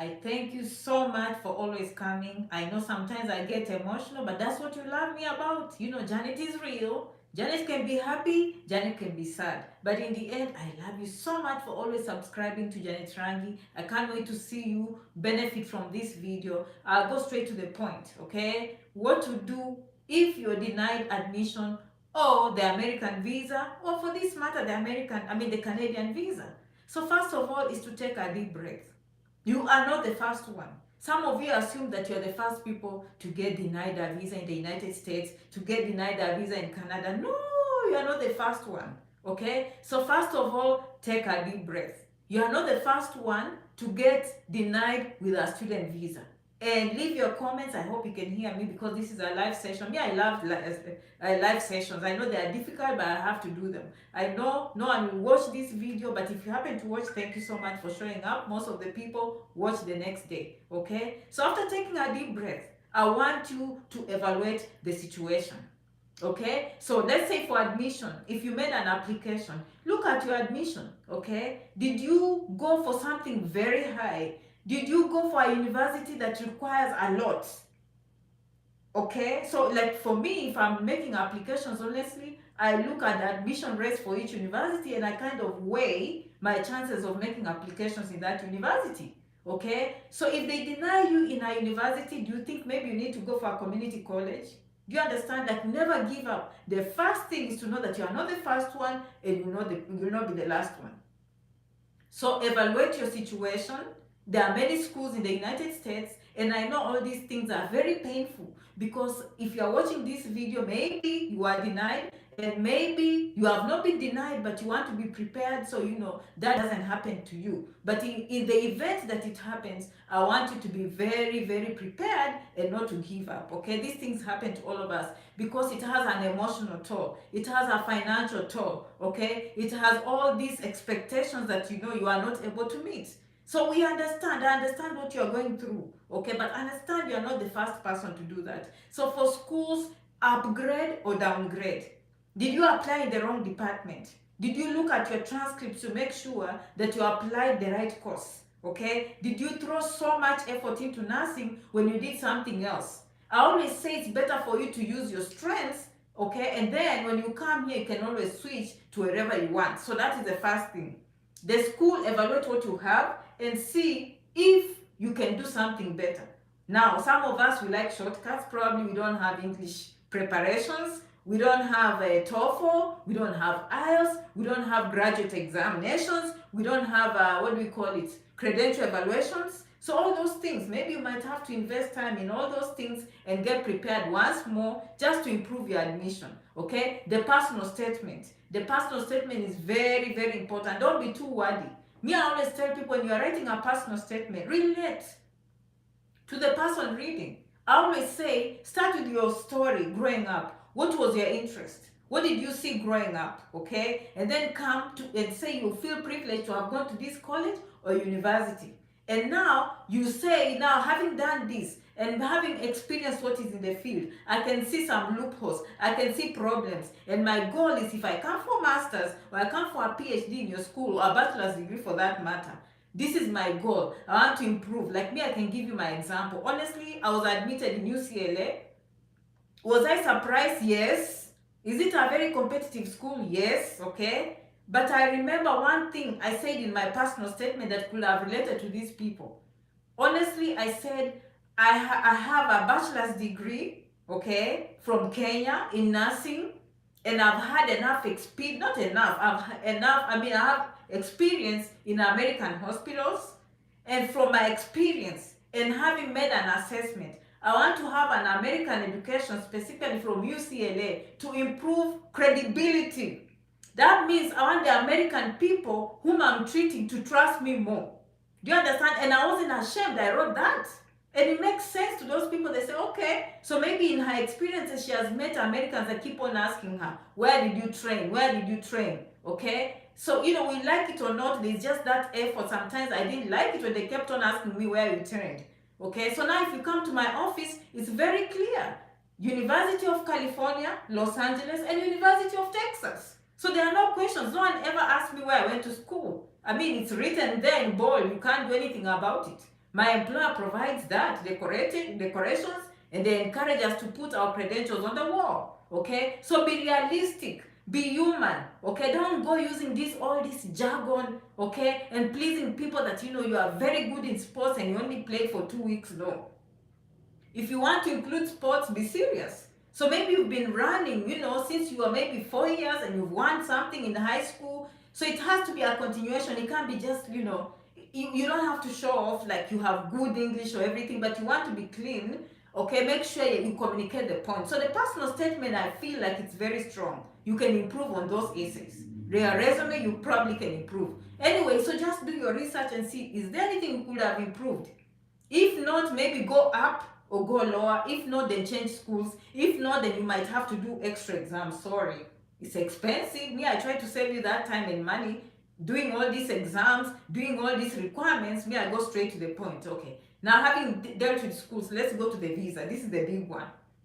I thank you so much for always coming. I know sometimes I get emotional, but that's what you love me about. You know, Janet is real. Janet can be happy, Janet can be sad. But in the end, I love you so much for always subscribing to Janet Rangi. I can't wait to see you benefit from this video. I'll go straight to the point, okay? What to do if you're denied admission or the American visa, or for this matter, the Canadian visa. So first of all is to take a deep breath. You are not the first one. Some of you assume that you're the first people to get denied a visa in the United States, to get denied a visa in Canada. No, you are not the first one. Okay? So first of all, take a deep breath. You are not the first one to get denied with a student visa. And leave your comments. I hope you can hear me because this is a live session. Me, I love live sessions. I know they are difficult, but I have to do them. I know no one will watch this video, but if you happen to watch, thank you so much for showing up. Most of the people watch the next day. Okay? So after taking a deep breath, I want you to evaluate the situation. Okay, so let's say for admission, if you made an application, look at your admission. Okay, did you go for something very high? Did you go for a university that requires a lot? Okay, so like for me, if I'm making applications, honestly, I look at the admission rates for each university and I kind of weigh my chances of making applications in that university. Okay, so if they deny you in a university, do you think maybe you need to go for a community college? Do you understand that? Never give up. The first thing is to know that you are not the first one and you will not be the last one. So evaluate your situation. There are many schools in the United States, and I know all these things are very painful because if you are watching this video, maybe you are denied, and maybe you have not been denied, but you want to be prepared so you know that doesn't happen to you. But in the event that it happens, I want you to be very, very prepared and not to give up. Okay, these things happen to all of us because it has an emotional toll, it has a financial toll. Okay, it has all these expectations that you know you are not able to meet. So we understand. I understand what you're going through. Okay, but understand you're not the first person to do that. So for schools, upgrade or downgrade. Did you apply in the wrong department? Did you look at your transcripts to make sure that you applied the right course? Okay, did you throw so much effort into nursing when you did something else? I always say it's better for you to use your strengths. Okay, and then when you come here, you can always switch to wherever you want. So that is the first thing. The school evaluate what you have and see if you can do something better. Now, some of us, we like shortcuts. Probably we don't have English preparations. We don't have a TOEFL. We don't have IELTS. We don't have graduate examinations. We don't have, what do we call it, credential evaluations. So all those things, maybe you might have to invest time in all those things and get prepared once more just to improve your admission. Okay? The personal statement. The personal statement is very, very important. Don't be too wordy. Me, I always tell people when you are writing a personal statement, relate to the person reading. I always say, start with your story growing up. What was your interest? What did you see growing up? Okay? And then come to and say you feel privileged to have gone to this college or university. And now you say, now having done this and having experienced what is in the field, I can see some loopholes, I can see problems. And my goal is if I come for master's or I come for a PhD in your school or a bachelor's degree for that matter, this is my goal. I want to improve. Like me, I can give you my example. Honestly, I was admitted in UCLA. Was I surprised? Yes. Is it a very competitive school? Yes. Okay. But I remember one thing I said in my personal statement that could have related to these people. Honestly, I said, I have a bachelor's degree, okay, from Kenya in nursing, and I've had enough experience, not enough, I have experience in American hospitals, and from my experience and having made an assessment, I want to have an American education, specifically from UCLA, to improve credibility. That means I want the American people whom I'm treating to trust me more. Do you understand? And I wasn't ashamed. I wrote that. And it makes sense to those people. They say, okay, so maybe in her experiences, she has met Americans that keep on asking her, where did you train? Where did you train? Okay? So, we like it or not, there's just that effort. Sometimes I didn't like it when they kept on asking me where you trained. Okay? So now if you come to my office, it's very clear. University of California, Los Angeles, and University of Texas. So there are no questions. No one ever asked me where I went to school. It's written there in bold. You can't do anything about it. My employer provides that, decorations, and they encourage us to put our credentials on the wall. Okay? So be realistic. Be human. Okay? Don't go using all this jargon, okay, and pleasing people that you are very good in sports and you only played for 2 weeks. No. If you want to include sports, be serious. So maybe you've been running, since you were maybe 4 years and you've won something in high school. So it has to be a continuation. It can't be just, you don't have to show off like you have good English or everything, but you want to be clean. Okay, make sure you communicate the point. So the personal statement, I feel like it's very strong. You can improve on those essays. Your resume, you probably can improve. Anyway, so just do your research and see, is there anything you could have improved? If not, maybe go up or go lower. If not, then change schools. If not, then you might have to do extra exams. Sorry, it's expensive. Me, I try to save you that time and money. Doing all these exams, doing all these requirements, me, I go straight to the point. Okay, now having dealt with schools, let's go to the visa. This is the big one.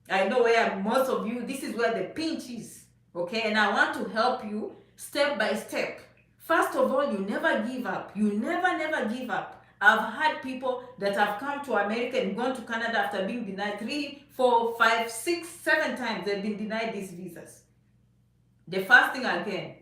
I know where most of you, this is where the pinch is. Okay, and I want to help you step by step. First of all, you never give up. You never give up. I've had people that have come to America and gone to Canada after being denied 3, 4, 5, 6, 7 times. They've been denied these visas. The first thing again,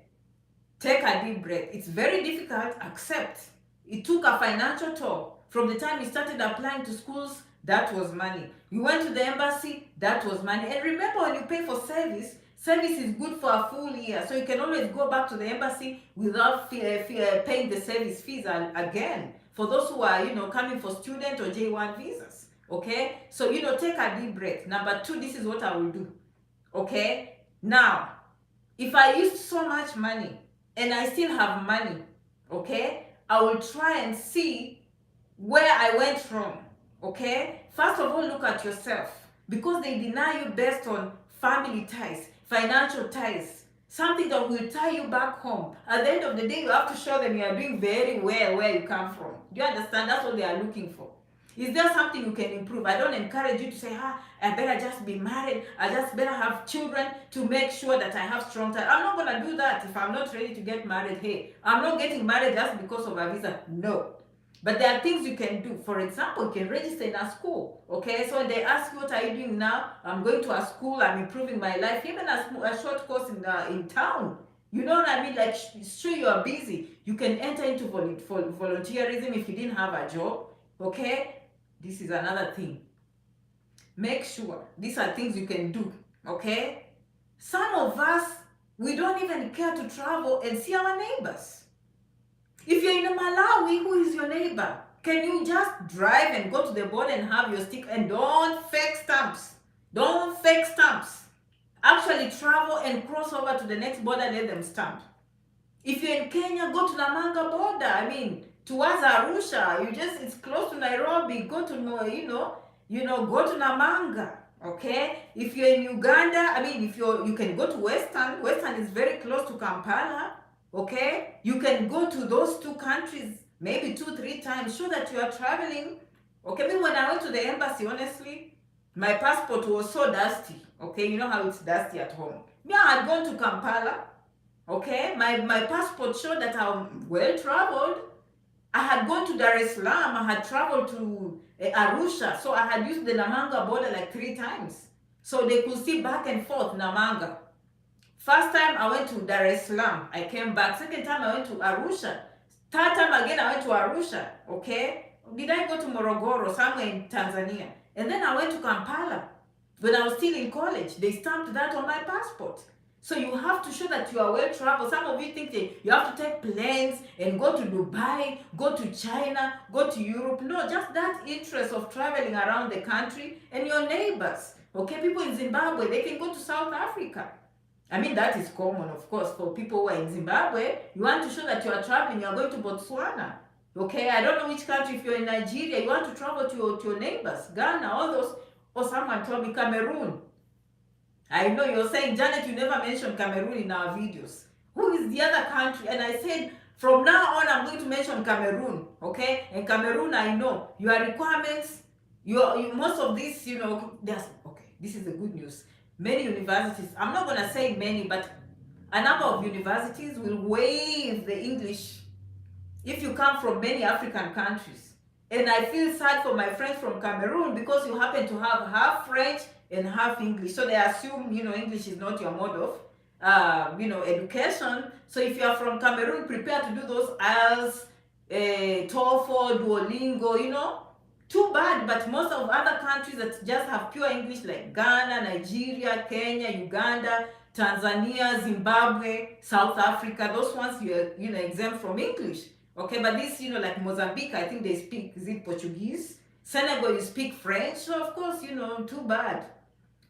take a deep breath. It's very difficult, accept. It took a financial toll. From the time you started applying to schools, that was money. You went to the embassy, that was money. And remember, when you pay for service is good for a full year. So you can always go back to the embassy without paying the service fees again. For those who are, coming for student or J1 visas. Okay? So, take a deep breath. Number 2, this is what I will do. Okay? Now, if I used so much money and I still have money, okay, I will try and see where I went wrong. Okay? First of all, look at yourself. Because they deny you based on family ties, financial ties, something that will tie you back home. At the end of the day, you have to show them you are doing very well where you come from. Do you understand? That's what they are looking for. Is there something you can improve? I don't encourage you to say, I better just be married. I just better have children to make sure that I have strong ties. I'm not going to do that if I'm not ready to get married. Hey, I'm not getting married just because of a visa. No. But there are things you can do. For example, you can register in a school. Okay, so when they ask you, what are you doing now? I'm going to a school, I'm improving my life. Even a short course in town. You know what I mean? Like, sure, you are busy. You can enter into volunteerism if you didn't have a job. Okay, this is another thing. Make sure these are things you can do. Okay, some of us, we don't even care to travel and see our neighbors. If you're in Malawi, who is your neighbor? Can you just drive and go to the border and have your stick? And don't fake stamps. Don't fake stamps. Actually travel and cross over to the next border, let them stamp. If you're in Kenya, go to Namanga border. I mean, towards Arusha, it's close to Nairobi. Go to, go to Namanga. Okay? If you're in Uganda, if you can go to Western. Western is very close to Kampala. Okay, you can go to those 2 countries maybe 2-3 times. Show that you are traveling. Okay, me when I went to the embassy, honestly, my passport was so dusty. Okay, you know how it's dusty at home. Me, I had gone to Kampala. Okay, my passport showed that I'm well traveled. I had gone to Dar es Salaam. I had traveled to Arusha. So I had used the Namanga border like 3 times. So they could see back and forth Namanga. First time I went to Dar es Salaam, I came back. Second time I went to Arusha. Third time again I went to Arusha. Okay? Did I go to Morogoro, somewhere in Tanzania? And then I went to Kampala. When I was still in college, they stamped that on my passport. So you have to show that you are well traveled. Some of you think that you have to take planes and go to Dubai, go to China, go to Europe. No, just that interest of traveling around the country and your neighbors. Okay, people in Zimbabwe, they can go to South Africa. That is common, of course, for people who are in Zimbabwe. You want to show that you are traveling, you are going to Botswana. Okay, I don't know which country. If you're in Nigeria, you want to travel to your neighbors, Ghana, all those. Or someone told me Cameroon. I know you're saying, Janet, you never mentioned Cameroon in our videos. Who is the other country? And I said, from now on, I'm going to mention Cameroon. Okay, and Cameroon, I know your requirements. Most of this, there's okay. This is the good news. Many universities, I'm not going to say many, but a number of universities will waive the English if you come from many African countries. And I feel sad for my friends from Cameroon because you happen to have half French and half English. So they assume, English is not your mode of, education. So if you are from Cameroon, prepare to do those IELTS, TOEFL, Duolingo, too bad. But most of other countries that just have pure English, like Ghana, Nigeria, Kenya, Uganda, Tanzania, Zimbabwe, South Africa, those ones you're exempt from English. Okay, but this, like Mozambique, I think they speak, is it Portuguese? Senegal, you speak French, so of course, too bad.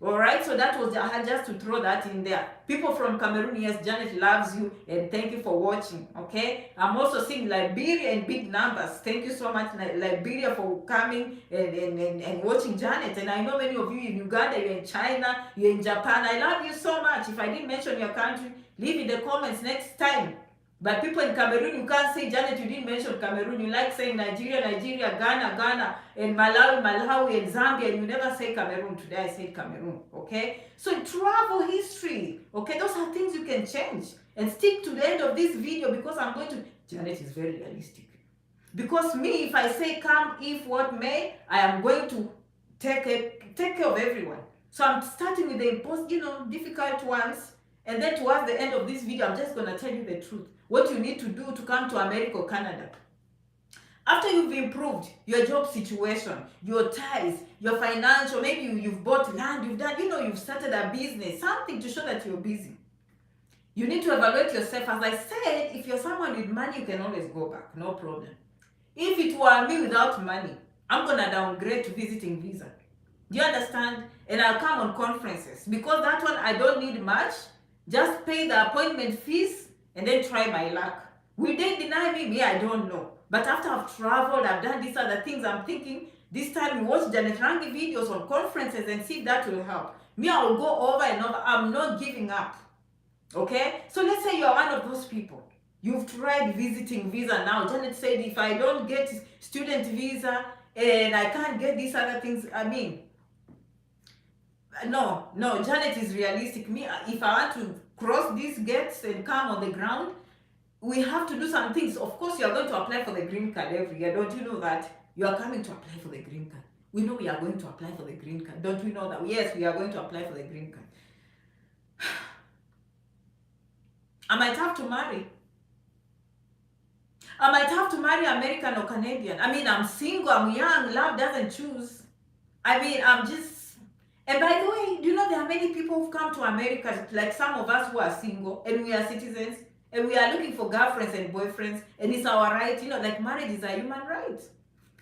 All right, so that was, I had just to throw that in there. People from Cameroon, yes, Janet loves you, and thank you for watching. Okay, I'm also seeing Liberia in big numbers. Thank you so much, Liberia, for coming and watching Janet. And I know many of you in Uganda, you're in China, you're in Japan. I love you so much. If I didn't mention your country, leave in the comments next time. But people in Cameroon, you can't say, Janet, you didn't mention Cameroon. You like saying Nigeria, Ghana, and Malawi, and Zambia, and you never say Cameroon. Today I said Cameroon, okay? So travel history, okay? Those are things you can change. And stick to the end of this video because I'm going to, Janet is very realistic. Because me, if I say come, if what may, I am going to take care of everyone. So I'm starting with the difficult ones. And then towards the end of this video, I'm just going to tell you the truth. What you need to do to come to America or Canada. After you've improved your job situation, your ties, your financial, maybe you've bought land, you've done, you've started a business, something to show that you're busy. You need to evaluate yourself. As I said, if you're someone with money, you can always go back, no problem. If it were me without money, I'm going to downgrade to visiting visa. Do you understand? And I'll come on conferences because that one I don't need much. Just pay the appointment fees and then try my luck. Will they deny me? I don't know. But after I've traveled, I've done these other things, I'm thinking this time we watch Janet Rangi videos on conferences and see if that will help. Me, I will go over and over. I'm not giving up. Okay? So let's say you're one of those people. You've tried visiting visa now. Janet said if I don't get student visa and I can't get these other things, no, Janet is realistic. Me, if I want to cross these gates and come on the ground, we have to do some things. Of course, you are going to apply for the green card every year. Don't you know that? You are coming to apply for the green card. We know we are going to apply for the green card. Don't we know that? Yes, we are going to apply for the green card. I might have to marry. I might have to marry American or Canadian. I'm single, I'm young, love doesn't choose. I'm just... And by the way, do you know there are many people who've come to America, like some of us who are single, and we are citizens, and we are looking for girlfriends and boyfriends, and it's our right, like marriage is a human right.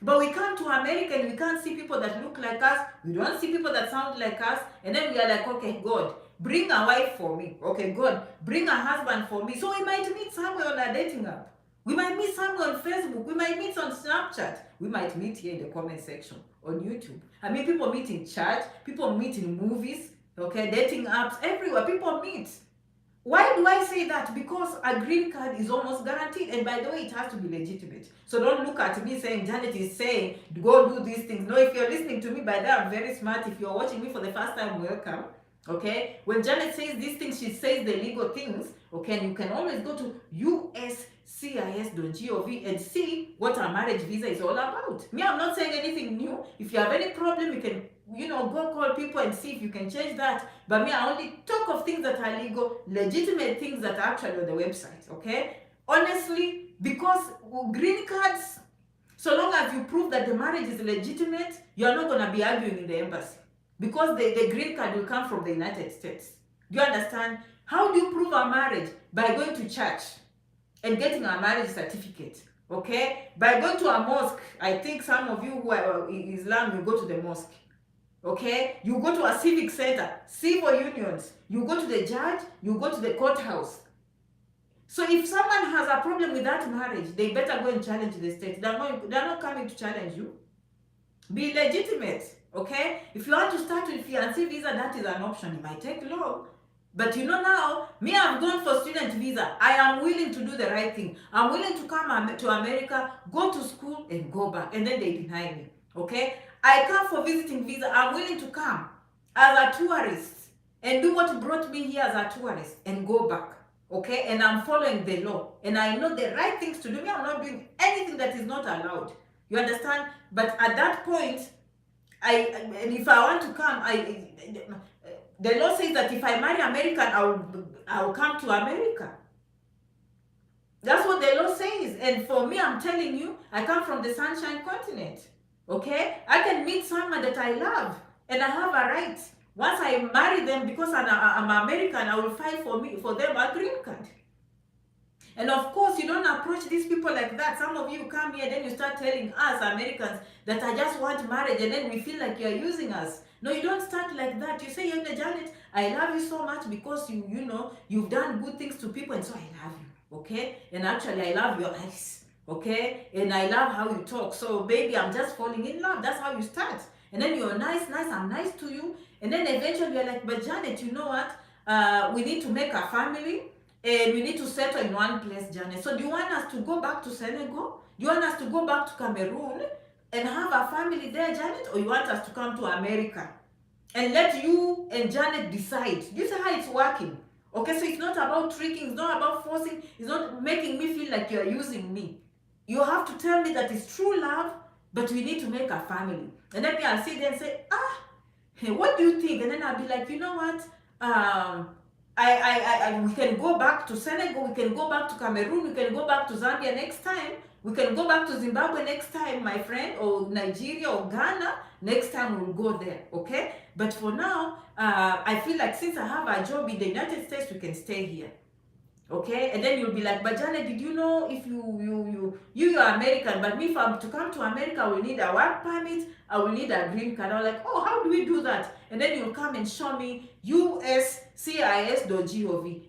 But we come to America and we can't see people that look like us, we don't see people that sound like us, and then we are like, okay, God, bring a wife for me. Okay, God, bring a husband for me. So we might meet somewhere on a dating app. We might meet somewhere on Facebook. We might meet on Snapchat. We might meet here in the comment section on YouTube. People meet in church. People meet in movies. Okay, dating apps, everywhere. People meet. Why do I say that? Because a green card is almost guaranteed. And by the way, it has to be legitimate. So don't look at me saying, Janet is saying, go do these things. No, if you're listening to me, by that I'm very smart. If you're watching me for the first time, welcome. Okay, when Janet says these things, she says the legal things. Okay, and you can always go to uscis.gov and see what a marriage visa is all about. Me, I'm not saying anything new. If you have any problem, you can go call people and see if you can change that. But me, I only talk of things that are legal, legitimate things that are actually on the website. Okay, honestly, because green cards, so long as you prove that the marriage is legitimate, you're not going to be arguing in the embassy. Because the green card will come from the United States. Do you understand? How do you prove a marriage? By going to church and getting a marriage certificate. Okay? By going to a mosque. I think some of you who are Islam, you go to the mosque. Okay? You go to a civic center, civil unions. You go to the judge, you go to the courthouse. So if someone has a problem with that marriage, they better go and challenge the state. They're not coming to challenge you. Be legitimate. Okay, if you want to start with fiancé visa, that is an option. It might take long, but now, me, I've gone for student visa. I am willing to do the right thing. I'm willing to come to America, go to school, and go back, and then they deny me. Okay, I come for visiting visa. I'm willing to come as a tourist and do what brought me here as a tourist and go back. Okay, and I'm following the law, and I know the right things to do. Me, I'm not doing anything that is not allowed. You understand? But at that point, and if I want to come, the law says that if I marry American, I'll come to America. That's what the law says. And for me, I'm telling you, I come from the Sunshine Continent. Okay? I can meet someone that I love, and I have a right. Once I marry them, because I'm American, I will fight for them a green card. And of course, you don't approach these people like that. Some of you come here, then you start telling us Americans that I just want marriage, and then we feel like you're using us. No, you don't start like that. You say, Janet, I love you so much because you've done good things to people, and so I love you, okay? And actually, I love your eyes, okay? And I love how you talk. So, baby, I'm just falling in love. That's how you start. And then you're nice, I'm nice to you. And then eventually you're like, but Janet, you know what? We need to make a family. And we need to settle in one place, Janet. So do you want us to go back to Senegal? Do you want us to go back to Cameroon and have a family there, Janet? Or you want us to come to America? And let you and Janet decide. Do you see how it's working? Okay, so it's not about tricking. It's not about forcing. It's not making me feel like you're using me. You have to tell me that it's true love, but we need to make a family. And then I'll sit there and say, hey, what do you think? And then I'll be like, you know what? We can go back to Senegal, we can go back to Cameroon, we can go back to Zambia next time, we can go back to Zimbabwe next time, my friend, or Nigeria or Ghana, next time we'll go there, okay? But for now, I feel like since I have a job in the United States, we can stay here. Okay, and then you'll be like, but Janet, did you know if you're American, but me, if I'm to come to America, I will need a work permit, I will need a green card. I'm like, oh, how do we do that? And then you'll come and show me uscis.gov,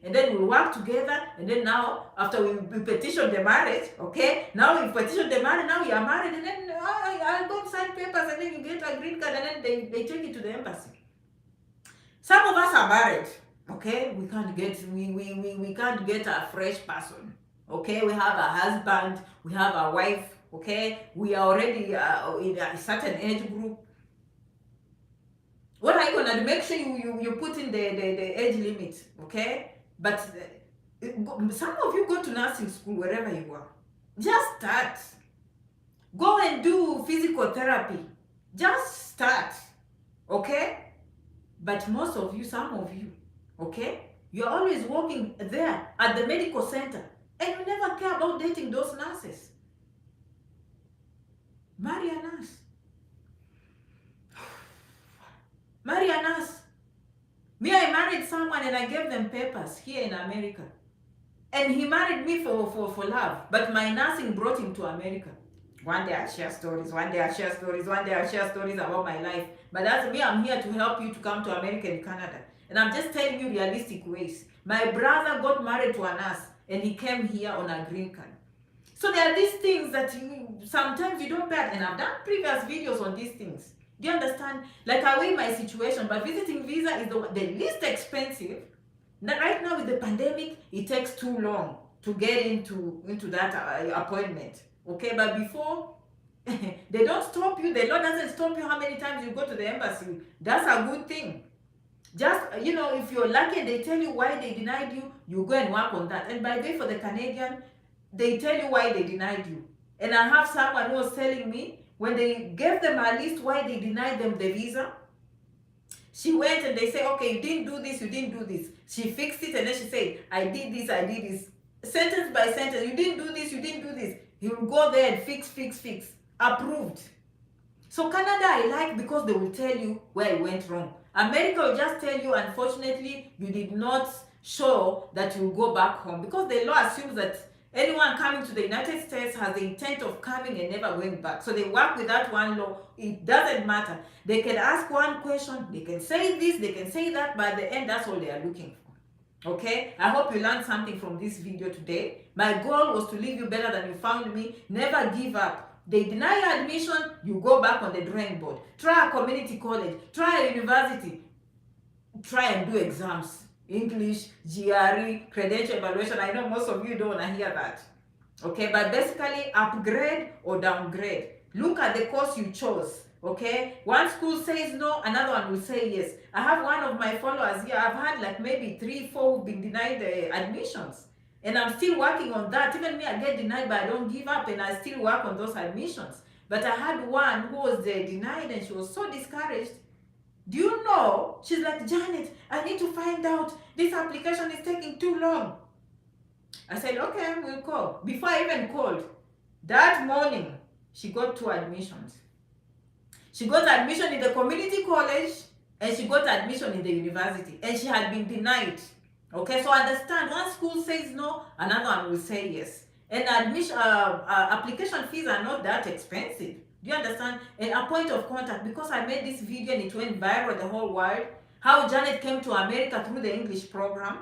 and then we'll work together. And then now, after we petition the marriage, okay, now we petition the marriage, now you are married, and then I'll go and sign papers, and then you get a green card, and then they take it to the embassy. Some of us are married. Okay, we can't get a fresh person. Okay, we have a husband, we have a wife. Okay, we are already in a certain age group. What are you gonna do? Make sure you put in the age limit. Okay, but some of you go to nursing school wherever you are. Just start. Go and do physical therapy. Just start. Okay, but most of you, some of you. Okay, you're always working there at the medical center, and you never care about dating those nurses. Marry a nurse. Marry a nurse. Me, I married someone and I gave them papers here in America, and he married me for love. But my nursing brought him to America. One day I share stories. One day I share stories. One day I share stories about my life. But that's me. I'm here to help you to come to America and Canada. And I'm just telling you realistic ways. My brother got married to a nurse and he came here on a green card. So there are these things that sometimes you don't bet. And I've done previous videos on these things. Do you understand? Like I weigh my situation, but visiting visa is the least expensive. Now, right now with the pandemic, it takes too long to get into that appointment. Okay, but before, they don't stop you. The law doesn't stop you how many times you go to the embassy. That's a good thing. Just, if you're lucky and they tell you why they denied you, you go and work on that. And by the way, for the Canadian, they tell you why they denied you. And I have someone who was telling me, when they gave them a list why they denied them the visa, she went and they say, okay, you didn't do this, you didn't do this. She fixed it and then she said, I did this, I did this. Sentence by sentence, you didn't do this, you didn't do this. He will go there and fix. Approved. So Canada I like because they will tell you where you went wrong. America will just tell you, unfortunately, you did not show that you will go back home. Because the law assumes that anyone coming to the United States has the intent of coming and never going back. So they work with that one law. It doesn't matter. They can ask one question, they can say this, they can say that, but at the end, that's all they are looking for. Okay? I hope you learned something from this video today. My goal was to leave you better than you found me. Never give up. They deny you admission, you go back on the drawing board. Try a community college, try a university, try and do exams. English, GRE, credential evaluation. I know most of you don't want to hear that. Okay, but basically upgrade or downgrade. Look at the course you chose. Okay, one school says no, another one will say yes. I have one of my followers here. I've had like maybe 3-4 who've been denied admissions. And I'm still working on that. Even me, I get denied, but I don't give up and I still work on those admissions. But I had one who was denied, and she was so discouraged. Do you know? She's like, Janet, I need to find out. This application is taking too long. I said, okay, we'll call. Before I even called, that morning, she got 2 admissions. She got admission in the community college, and she got admission in the university, and she had been denied. Okay, so understand, one school says no, another one will say yes. And admission application fees are not that expensive. Do you understand? And a point of contact, because I made this video and it went viral the whole world, how Janet came to America through the English program.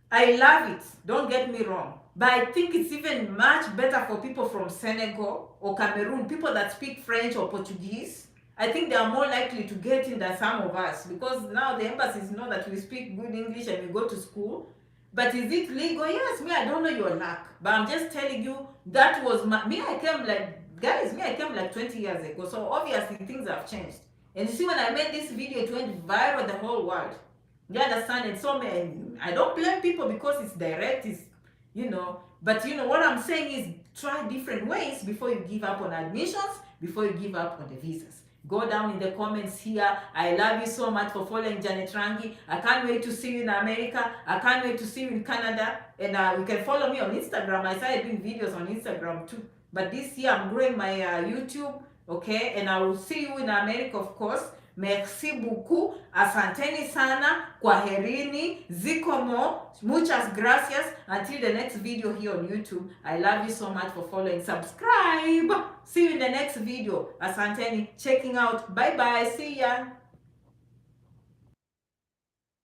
I love it, don't get me wrong. But I think it's even much better for people from Senegal or Cameroon, people that speak French or Portuguese. I think they are more likely to get in than some of us, because now the embassies know that we speak good English and we go to school. But is it legal? Yes, me, I don't know your luck. But I'm just telling you, that was I came like 20 years ago. So obviously things have changed. And you see, when I made this video, it went viral the whole world. You understand? And so I don't blame people because it's direct, but what I'm saying is, try different ways before you give up on admissions, before you give up on the visas. Go down in the comments here. I love you so much for following Janet Rangi. I can't wait to see you in America. I can't wait to see you in Canada. And you can follow me on Instagram. I started doing videos on Instagram too. But this year I'm growing my YouTube, okay? And I will see you in America, of course. Merci beaucoup. Asanteni sana. Kwaherini. Zikomo. Muchas gracias. Until the next video here on YouTube. I love you so much for following. Subscribe. See you in the next video. Asanteni. Checking out. Bye bye. See ya.